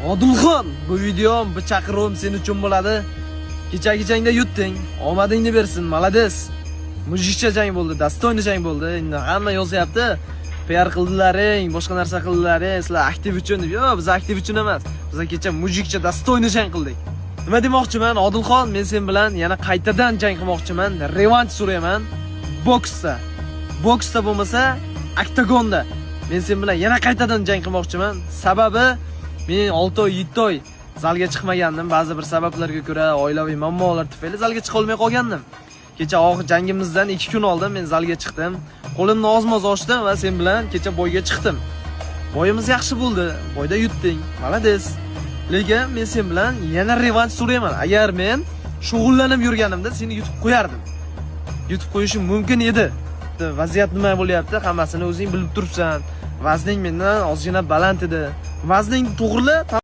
Odilxon, bu videom, bu chaqiruvim sen uchun bo'ladi. Kecha-kechangda yutding, omadingni bersin, malades. Mujikcha jang bo'ldi, dastoyni jang bo'ldi. Endi hamma yozyapti. PR qildilaring, boshqa narsa qildilaring, sizlar aktiv uchun deb. Yo'q, biz aktiv uchun emas. Biz kecha mujikcha dastoyni jang qildik. Nima demoqchiman, Odilxon, men sen bilan yana qaytadan jang qilmoqchiman. Revanch so'rayman. Boksda. Boksda bo'lmasa, oktagonda. Men sen bilan yana qaytadan jang qilmoqchiman. Sababi men 6 oy, 7 oy zalga chiqmagandim. Ba'zi bir sabablarga ko'ra, oilaviy muammolar tufayli zalga chiqa olmay qolgandim. Kecha oxir jangimizdan 2 kun oldin men zalga chiqdim. Qo'limni ozmoz ochdim va sen bilan kecha boyga chiqdim. Boyimiz yaxshi bo'ldi. Boyda yutding. Malades. Lekin men sen bilan yana revanch so'rayman. Agar men shug'ullanib yurganimda seni yutib qo'yardim. Yutib qo'yishim mumkin edi. Vaziyat nima bo'lyapti? Hammasini o'zing bilib turibsan. Vazning mendan ozgina baland edi. Vazning to'g'ri